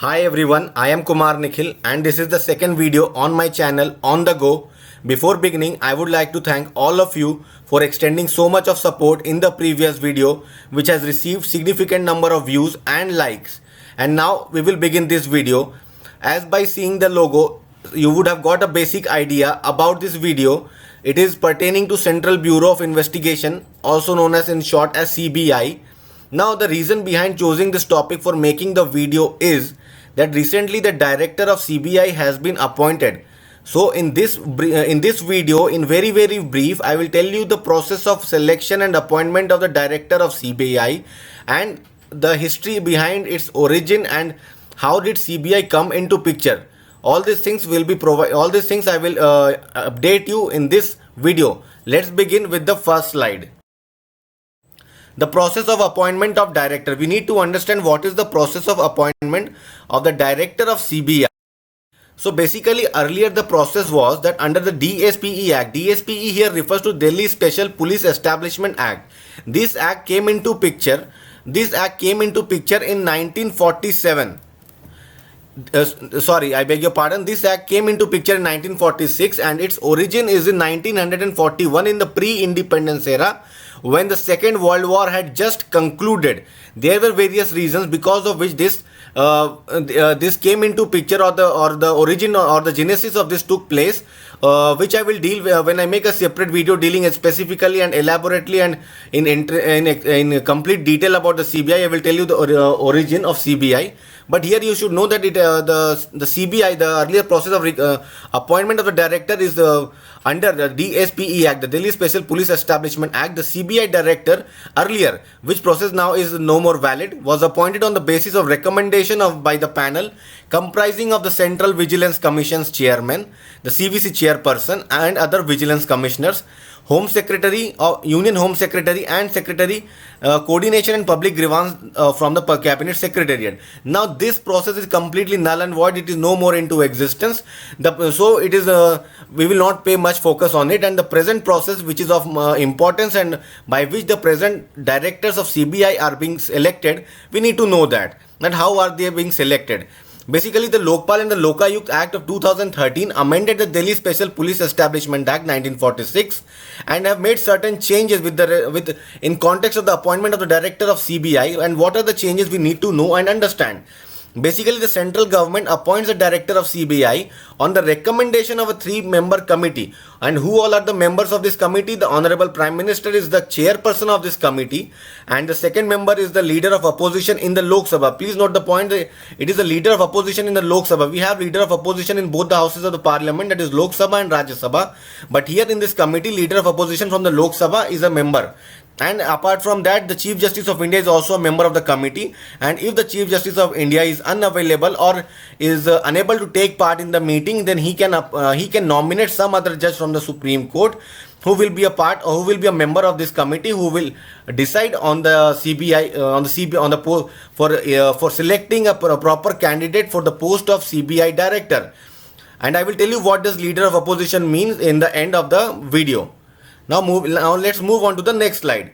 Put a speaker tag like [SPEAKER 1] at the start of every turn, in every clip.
[SPEAKER 1] Hi everyone, I am Kumar Nikhil and this is the second video on my channel On The Go. Before beginning, I would like to thank all of you for extending so much of support in the previous video which has received significant number of views and likes. And now we will begin this video. As by seeing the logo, you would have got a basic idea about this video. It is pertaining to Central Bureau of Investigation, also known as in short as CBI. Now the reason behind choosing this topic for making the video is that recently the director of CBI has been appointed. So in this video, in very brief, I will tell you the process of selection and appointment of the director of CBI and the history behind its origin and how did CBI come into picture. All these things I will update you in this video. Let's begin with the first slide. The process of appointment of director. We need to understand what is the process of appointment of the director of CBI. So basically earlier the process was that under the DSPE Act, DSPE here refers to Delhi Special Police Establishment Act. This act came into picture in 1947. Sorry, I beg your pardon. This act came into picture in 1946 and its origin is in 1941 in the pre-independence era, when the Second World War had just concluded. There were various reasons because of which this came into picture, or the origin or the genesis of this took place, which I will deal with when I make a separate video dealing specifically and elaborately and in complete detail about the CBI. I will tell you the origin of CBI. But here you should know that the CBI, the earlier process of appointment of the director is under the DSPE Act, the Delhi Special Police Establishment Act. The CBI director earlier, which process now is no more valid, was appointed on the basis of recommendation by the panel comprising of the Central Vigilance Commission's chairman, the CVC chairperson and other vigilance commissioners, Home Secretary, Union Home Secretary and Secretary Coordination and Public Grievance from the Cabinet Secretariat. Now this process is completely null and void. It is no more into existence. So it is we will not pay much focus on it, and the present process which is of importance and by which the present directors of CBI are being selected, we need to know that how are they being selected. Basically, the Lokpal and the Lokayukt Act of 2013 amended the Delhi Special Police Establishment Act 1946 and have made certain changes in context of the appointment of the director of CBI. And what are the changes we need to know and understand? Basically, the central government appoints the director of CBI on the recommendation of a 3-member committee. And who all are the members of this committee? The Honorable Prime Minister is the chairperson of this committee, and the second member is the leader of opposition in the Lok Sabha. Please note the point, it is the leader of opposition in the Lok Sabha. We have leader of opposition in both the houses of the parliament, that is Lok Sabha and Rajya Sabha. But here in this committee, leader of opposition from the Lok Sabha is a member. And apart from that, the Chief Justice of India is also a member of the committee. And if the Chief Justice of India is unavailable or is unable to take part in the meeting, then he can nominate some other judge from the Supreme Court who will be a member of this committee, who will decide on the CBI for selecting a proper candidate for the post of CBI director. And I will tell you what does leader of opposition means in the end of the video. Now let's move on to the next slide.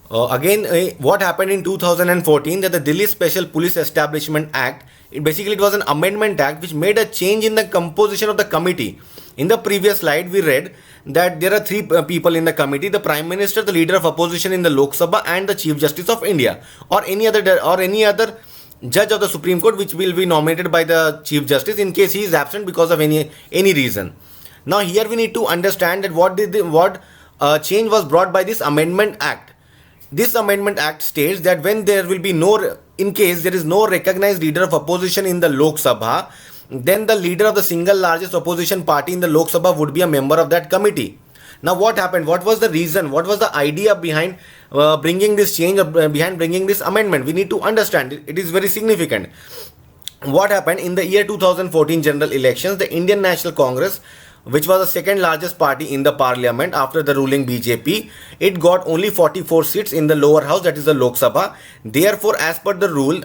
[SPEAKER 1] What happened in 2014, that the Delhi Special Police Establishment Act, it was an amendment act which made a change in the composition of the committee. In the previous slide we read that there are 3 people in the committee: the Prime Minister, the leader of opposition in the Lok Sabha and the Chief Justice of India, or any other judge of the Supreme Court which will be nominated by the Chief Justice in case he is absent because of any reason. Now here we need to understand that what change was brought by this amendment act. This amendment act states that when there will be in case there is no recognized leader of opposition in the Lok Sabha, then the leader of the single largest opposition party in the Lok Sabha would be a member of that committee. Now what happened? What was the reason? What was the idea behind bringing this change, behind bringing this amendment? We need to understand it. It is very significant. What happened in the year 2014 general elections? The Indian National Congress, which was the second largest party in the parliament after the ruling BJP, it got only 44 seats in the lower house, that is the Lok Sabha. Therefore, as per the rule,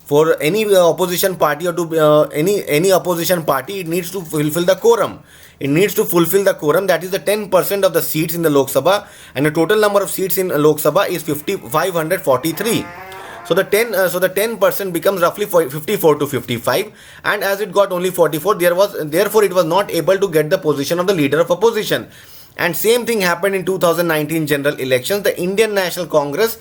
[SPEAKER 1] for any opposition party or to any opposition party, it needs to fulfill the quorum. It needs to fulfill the quorum, that is the 10% of the seats in the Lok Sabha, and the total number of seats in Lok Sabha is 543. So the 10% becomes roughly 54 to 55, and as it got only 44, therefore it was not able to get the position of the leader of opposition. And same thing happened in 2019 general elections. The Indian National Congress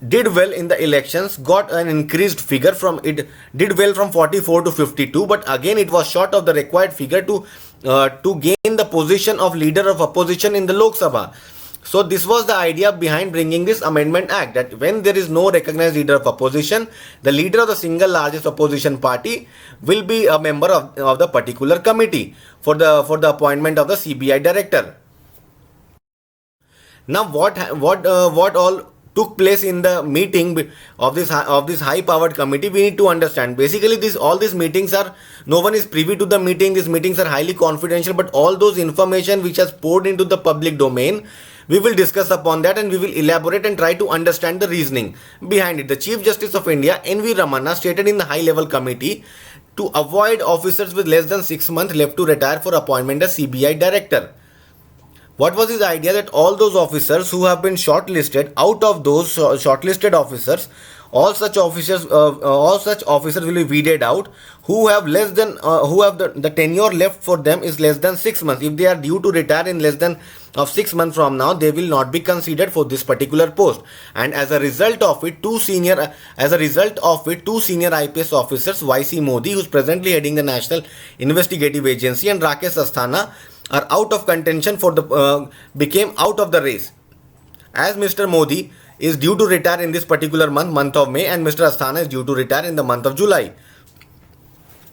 [SPEAKER 1] did well in the elections, got an increased figure from it, did well from 44 to 52, but again it was short of the required figure to gain the position of leader of opposition in the Lok Sabha. So this was the idea behind bringing this amendment act, that when there is no recognized leader of opposition, the leader of the single largest opposition party will be a member of the particular committee for the appointment of the CBI director. Now what all took place in the meeting of this high powered committee, we need to understand. Basically all these meetings are, no one is privy to the meeting. These meetings are highly confidential, but all those information which has poured into the public domain, we will discuss upon that, and we will elaborate and try to understand the reasoning behind it. The Chief Justice of India, N.V. Ramana, stated in the high level committee to avoid officers with less than 6 months left to retire for appointment as CBI director. What was his idea? That all those officers who have been shortlisted, out of those shortlisted officers, all such officers will be weeded out who have the tenure left for them is less than 6 months. If they are due to retire in less than of 6 months from now, they will not be considered for this particular post. And as a result of it, two senior IPS officers, YC Modi, who is presently heading the National Investigative Agency, and Rakesh Asthana, are out of contention became out of the race, as Mr. Modi is due to retire in this particular month of May, and Mr. Asthana is due to retire in the month of July.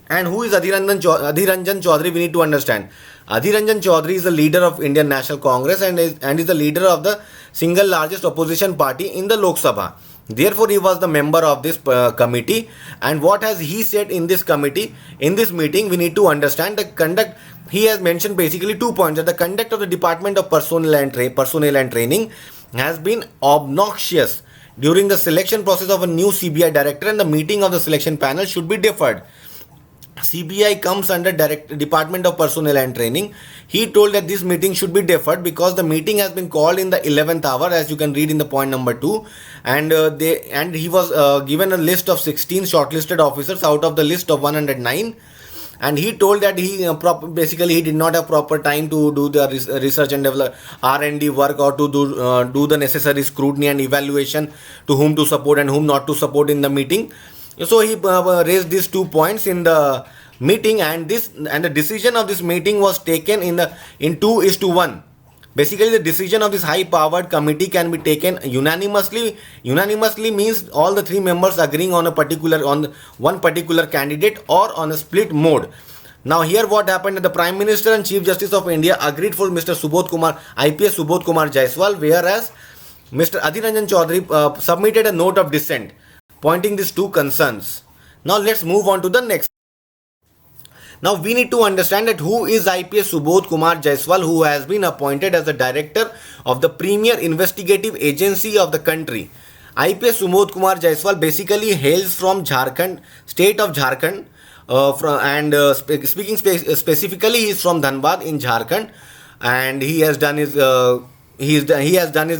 [SPEAKER 1] And who is Adhir Ranjan Chaudhary? We need to understand. Adhir Ranjan Chaudhary is the leader of Indian National Congress and is the leader of the single largest opposition party in the Lok Sabha. Therefore, he was the member of this committee. And what has he said in this committee? In this meeting, we need to understand the conduct. He has mentioned basically 2 points: that the conduct of the Department of Personnel and Training has been obnoxious during the selection process of a new CBI director, and the meeting of the selection panel should be deferred. CBI comes under Department of Personnel and Training. He told that this meeting should be deferred because the meeting has been called in the 11th hour, as you can read in the point number 2, and he was given a list of 16 shortlisted officers out of the list of 109. And he told that he did not have proper time to do the research and develop R&D work, or to do the necessary scrutiny and evaluation to whom to support and whom not to support in the meeting. So he raised these 2 points in the meeting, and the decision of this meeting was taken in 2:1. Basically, the decision of this high-powered committee can be taken unanimously. Unanimously means all the 3 members agreeing on one particular candidate, or on a split mode. Now here what happened, the Prime Minister and Chief Justice of India agreed for Mr. IPS Subodh Kumar Jaiswal, whereas Mr. Adhir Ranjan Chaudhary submitted a note of dissent, pointing these 2 concerns. Now let's move on to the next. Now we need to understand that who is IPS Subodh Kumar Jaiswal, who has been appointed as the director of the premier investigative agency of the country. IPS Subodh Kumar Jaiswal basically hails from Jharkhand, state of Jharkhand, specifically he is from Dhanbad in Jharkhand, and he has done his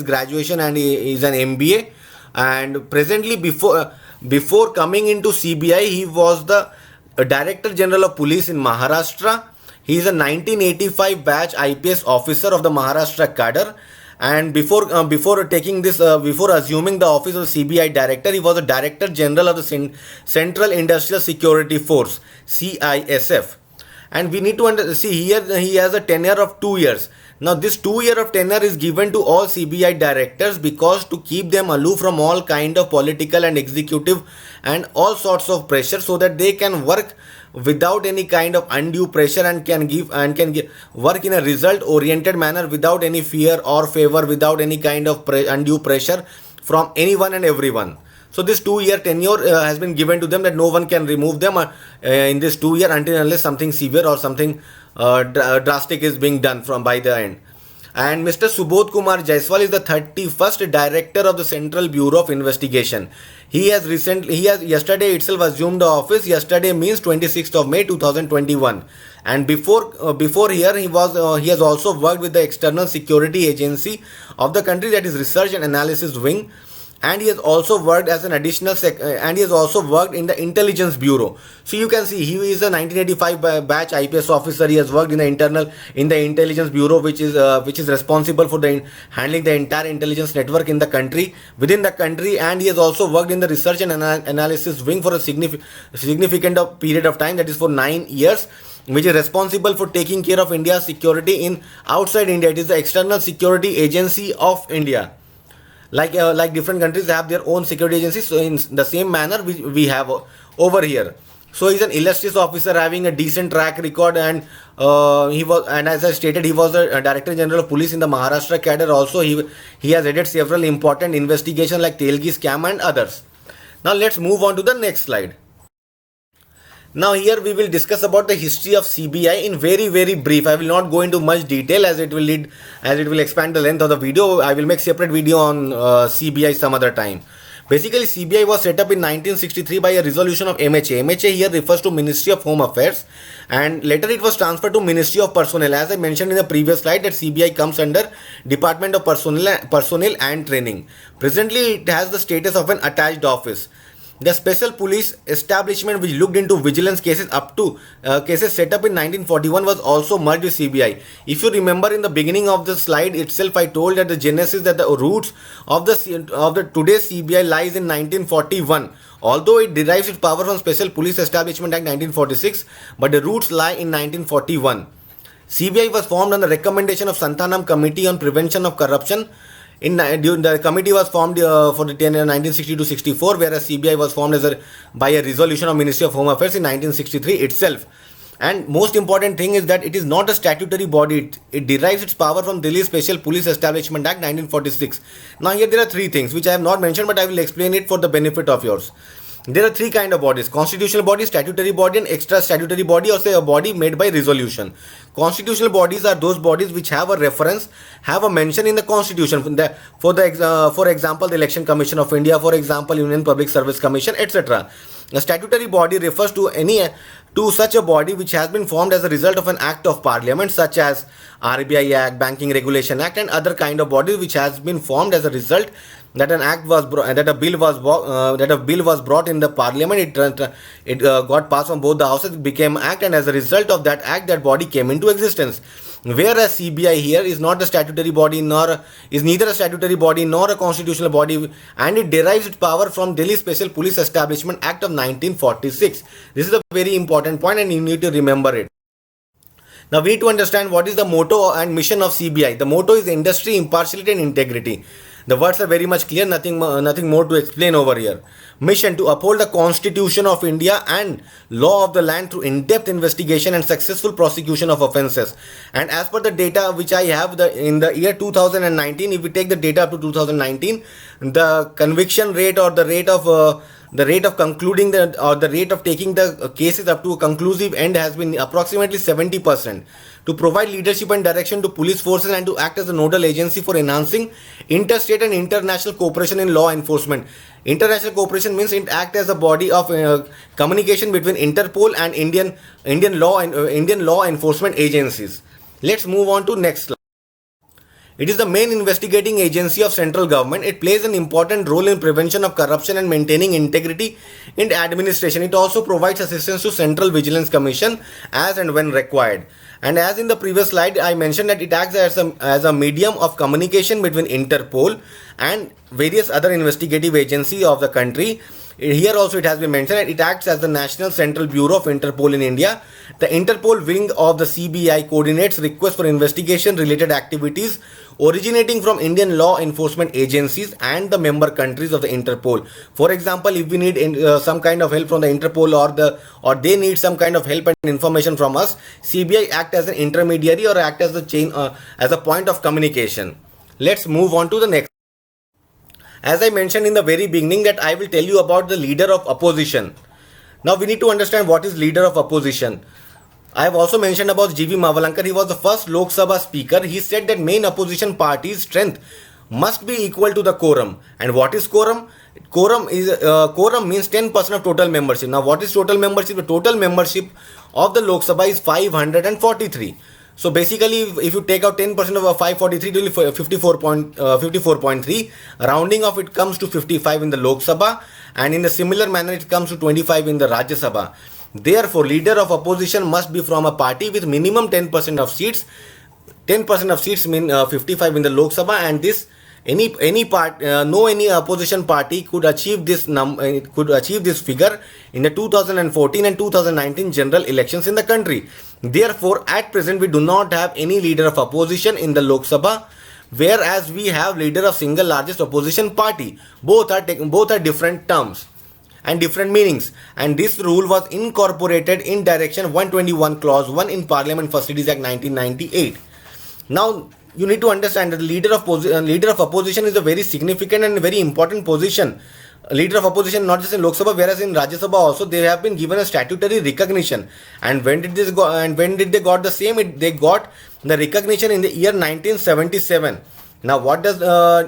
[SPEAKER 1] graduation, and he is an MBA, and presently before coming into CBI, he was the Director General of Police in Maharashtra. He is a 1985 batch IPS officer of the Maharashtra cadre, and before assuming the office of CBI director, he was a Director General of the Central Industrial Security Force, CISF. And we need to see here he has a tenure of 2 years. Now this 2 year of tenure is given to all CBI directors because to keep them aloof from all kind of political and executive and all sorts of pressure, so that they can work without any kind of undue pressure, and can work in a result oriented manner without any fear or favor, without any kind of undue pressure from anyone and everyone. So this 2 year tenure has been given to them, that no one can remove them in this 2 year until unless something severe or something drastic is being done by the end. And Mr. Subodh Kumar Jaiswal is the 31st Director of the Central Bureau of Investigation. He has yesterday itself assumed the office. Yesterday means 26th of May 2021. And before here he has also worked with the External Security Agency of the country, that is Research and Analysis Wing, and he has also worked as an additional and he has also worked in the intelligence bureau. So you can see he is a 1985 batch IPS officer. He has worked in the intelligence bureau, which is responsible for the handling the entire intelligence network in the country, within the country, and he has also worked in the research and analysis wing for a significant period of time, that is for 9 years, which is responsible for taking care of India's security in outside India. It is the external security agency of India. Like different countries have their own security agencies, so in the same manner we have over here. So he's an illustrious officer having a decent track record, and as I stated, he was the Director General of Police in the Maharashtra cadre. Also, he has headed several important investigations like Telgi scam and others. Now let's move on to the next slide. Now here we will discuss about the history of CBI in very brief. I will not go into much detail as it will expand the length of the video. I will make separate video on CBI some other time. Basically, CBI was set up in 1963 by a resolution of MHA. MHA here refers to Ministry of Home Affairs, and later it was transferred to Ministry of Personnel. As I mentioned in the previous slide, that CBI comes under Department of Personnel and Training. Presently, it has the status of an attached office. The special police establishment which looked into vigilance cases up to cases set up in 1941 was also merged with CBI. If you remember in the beginning of the slide itself, I told that the genesis, that the roots of the today's CBI lies in 1941. Although it derives its power from Special Police Establishment Act 1946, but the roots lie in 1941. CBI was formed on the recommendation of Santhanam Committee on Prevention of Corruption. The committee was formed for the 1960 to 64, whereas CBI was formed by a resolution of Ministry of Home Affairs in 1963 itself. And most important thing is that it is not a statutory body. It derives its power from Delhi Special Police Establishment Act 1946. Now here there are three things which I have not mentioned, but I will explain it for the benefit of yours. There are three kind of bodies: constitutional body, statutory body, and extra statutory body, or say a body made by resolution. Constitutional bodies are those bodies which have a reference, have a mention in the constitution. For example, the Election Commission of India, for example, Union Public Service Commission, etc. A statutory body refers to such a body which has been formed as a result of an act of parliament, such as RBI Act, Banking Regulation Act, and other kind of bodies which has been formed as a result that a bill was brought in the parliament. It got passed from both the houses, it became act, and as a result of that act, that body came into existence. Whereas CBI here is not a statutory body, nor is neither a statutory body nor a constitutional body, and it derives its power from Delhi Special Police Establishment Act of 1946. This is a very important point, and you need to remember it. Now we need to understand what is the motto and mission of CBI. The motto is industry, impartiality, and integrity. The words are very much clear, nothing more to explain over here. Mission: to uphold the Constitution of India and law of the land through in-depth investigation and successful prosecution of offences. And as per the data which I have, in the year 2019, if we take the data up to 2019, the conviction rate, or the rate of concluding the rate of taking the cases up to a conclusive end has been approximately 70%. To provide leadership and direction to police forces and to act as a nodal agency for enhancing interstate and international cooperation in law enforcement. International cooperation means it acts as a body of communication between Interpol and Indian law enforcement agencies. Let's move on to next slide. It is the main investigating agency of central government. It plays an important role in prevention of corruption and maintaining integrity in administration. It also provides assistance to Central Vigilance Commission as and when required. And as in the previous slide, I mentioned that it acts as a medium of communication between Interpol and various other investigative agencies of the country. Here also it has been mentioned that it acts as the National Central Bureau of Interpol in India. The Interpol wing of the CBI coordinates requests for investigation related activities originating from Indian law enforcement agencies and the member countries of the Interpol. For example, if we need some kind of help from the Interpol, or they need some kind of help and information from us, CBI act as an intermediary or act as a chain, as a point of communication. Let's move on to the next. As I mentioned in the very beginning, that I will tell you about the leader of opposition. Now we need to understand what is leader of opposition. I have also mentioned about G.V. Mavalankar. He was the first Lok Sabha speaker. He said that main opposition party's strength must be equal to the quorum. And what is quorum? Quorum means 10% of total membership. Now what is total membership? The total membership of the Lok Sabha is 543. So basically, if you take out 10% of 543, it will be 54.3. Rounding off, it comes to 55 in the Lok Sabha, and in a similar manner, it comes to 25 in the Rajya Sabha. Therefore, leader of opposition must be from a party with minimum 10% of seats. 10% of seats mean 55 in the Lok Sabha, and this any opposition party could achieve this figure in the 2014 and 2019 general elections in the country. Therefore, at present we do not have any leader of opposition in the Lok Sabha, whereas we have leader of single largest opposition party. Both are different terms and different meanings, and this rule was incorporated in Direction 121 Clause 1 in Parliament Facilities Act 1998. Now you need to understand that the leader of opposition is a very significant and very important position. Leader of opposition not just in Lok Sabha, whereas in Rajya Sabha also they have been given a statutory recognition. And when did they got the same? They got the recognition in the year 1977. Now what does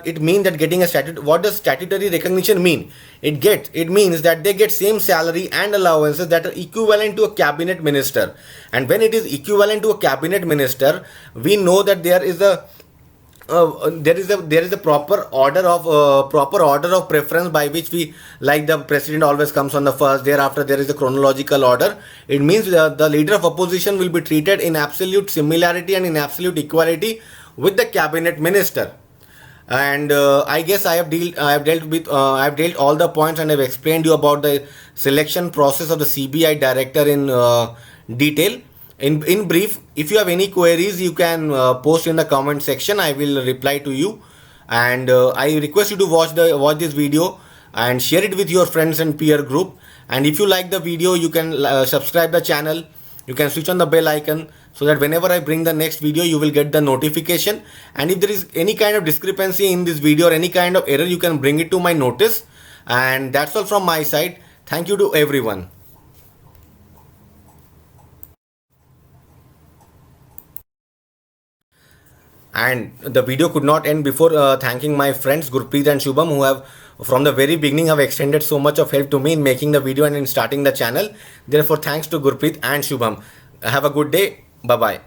[SPEAKER 1] it mean that getting a what does statutory recognition mean? It means that they get same salary and allowances that are equivalent to a cabinet minister. And when it is equivalent to a cabinet minister, we know that there is a proper order of preference by which we, like the president always comes on the first, thereafter there is a chronological order. It means the leader of opposition will be treated in absolute similarity and in absolute equality with the cabinet minister. And I guess I have dealt all the points, and I've explained you about the selection process of the CBI director in detail. In brief, if you have any queries, you can post in the comment section. I will reply to you, and I request you to watch this video and share it with your friends and peer group. And if you like the video, you can subscribe the channel. You can switch on the bell icon so that whenever I bring the next video, you will get the notification. And if there is any kind of discrepancy in this video or any kind of error, you can bring it to my notice. And that's all from my side. Thank you to everyone. And the video could not end before thanking my friends Gurpreet and Shubham, who have from the very beginning have extended so much of help to me in making the video and in starting the channel. Therefore, thanks to Gurpreet and Shubham. Have a good day. Bye bye.